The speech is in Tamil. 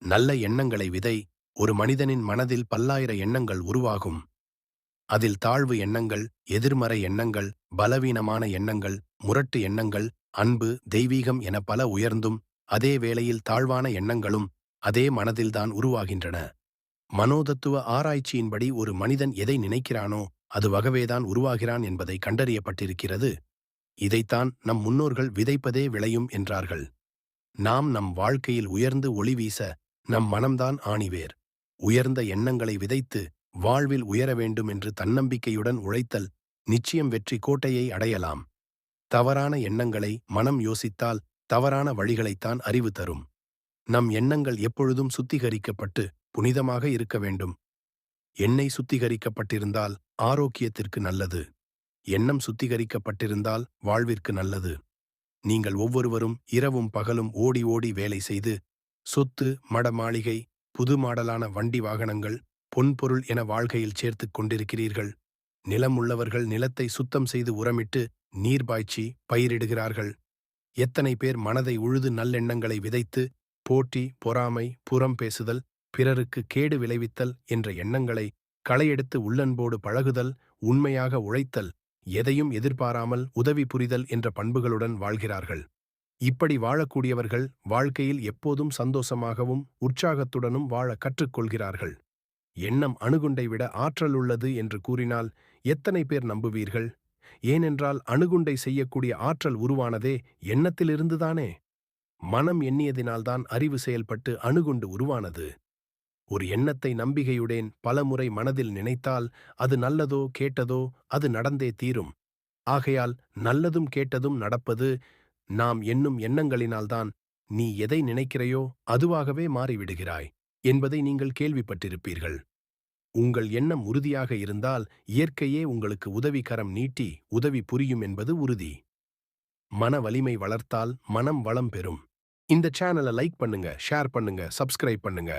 நல்ல எண்ணங்களை விதை. ஒரு மனிதனின் மனதில் பல்லாயிர எண்ணங்கள் உருவாகும். அதில் தாழ்வு எண்ணங்கள், எதிர்மறை எண்ணங்கள், பலவீனமான எண்ணங்கள், முரட்டு எண்ணங்கள், அன்பு, தெய்வீகம் என பல உயர்ந்தும் அதே வேளையில் தாழ்வான எண்ணங்களும் அதே மனதில்தான் உருவாகின்றன. மனோதத்துவ ஆராய்ச்சியின்படி ஒரு மனிதன் எதை நினைக்கிறானோ அதுவாகவேதான் உருவாகிறான் என்பதை கண்டறியப்பட்டிருக்கிறது. இதைத்தான் நம் முன்னோர்கள் விதைப்பதே விளையும் என்றார்கள். நாம் நம் வாழ்க்கையில் உயர்ந்து ஒளி வீச நம் மனம்தான் ஆணிவேர். உயர்ந்த எண்ணங்களை விதைத்து வாழ்வில் உயர வேண்டும் என்று தன்னம்பிக்கையுடன் உழைத்தல் நிச்சயம் வெற்றி கோட்டையை அடையலாம். தவறான எண்ணங்களை மனம் யோசித்தால் தவறான வழிகளைத்தான் அறிவு தரும். நம் எண்ணங்கள் எப்பொழுதும் சுத்திகரிக்கப்பட்டு புனிதமாக இருக்க வேண்டும். எண்ணெய் சுத்திகரிக்கப்பட்டிருந்தால் ஆரோக்கியத்திற்கு நல்லது. எண்ணம் சுத்திகரிக்கப்பட்டிருந்தால் வாழ்விற்கு நல்லது. நீங்கள் ஒவ்வொருவரும் இரவும் பகலும் ஓடி ஓடி வேலை செய்து சொத்து, மட மாளிகை, புது மாடலான வண்டி வாகனங்கள், பொன்பொருள் என வாழ்க்கையில் சேர்த்துக் கொண்டிருக்கிறீர்கள். நிலம் உள்ளவர்கள் நிலத்தை சுத்தம் செய்து உரமிட்டு நீர் பாய்ச்சி பயிரிடுகிறார்கள். எத்தனை பேர் மனதை உழுது நல்லெண்ணங்களை விதைத்து போட்டி, பொறாமை, புறம் பேசுதல், பிறருக்கு கேடு விளைவித்தல் என்ற எண்ணங்களை களையெடுத்து உள்ளன்போடு பழகுதல், உண்மையாக உழைத்தல், எதையும் எதிர்பாராமல் உதவி புரிதல் என்ற பண்புகளுடன் வாழ்கிறார்கள். இப்படி வாழக்கூடியவர்கள் வாழ்க்கையில் எப்போதும் சந்தோஷமாகவும் உற்சாகத்துடனும் வாழ கற்றுக்கொள்கிறார்கள். எண்ணம் அணுகுண்டை விட ஆற்றல் உள்ளது என்று கூறினால் எத்தனை பேர் நம்புவீர்கள்? ஏனென்றால் அணுகுண்டை செய்யக்கூடிய ஆற்றல் உருவானதே எண்ணத்திலிருந்துதானே. மனம் எண்ணியதினால்தான் அறிவு செயல்பட்டு அணுகுண்டு உருவானது. ஒரு எண்ணத்தை நம்பிக்கையுடன் பலமுறை மனதில் நினைத்தால் அது நல்லதோ கேட்டதோ அது நடந்தே தீரும். ஆகையால் நல்லதும் கேட்டதும் நடப்பது நாம் எண்ணும் எண்ணங்களினால்தான். நீ எதை நினைக்கிறையோ அதுவாகவே மாறிவிடுகிறாய் என்பதை நீங்கள் கேள்விப்பட்டிருப்பீர்கள். உங்கள் எண்ணம் உறுதியாக இருந்தால் இயற்கையே உங்களுக்கு உதவிக்கரம் நீட்டி உதவி புரியும் என்பது உறுதி. மன வலிமை வளர்த்தால் மனம் வளம் பெறும். இந்த சேனலை லைக் பண்ணுங்க, ஷேர் பண்ணுங்க, சப்ஸ்கிரைப் பண்ணுங்க.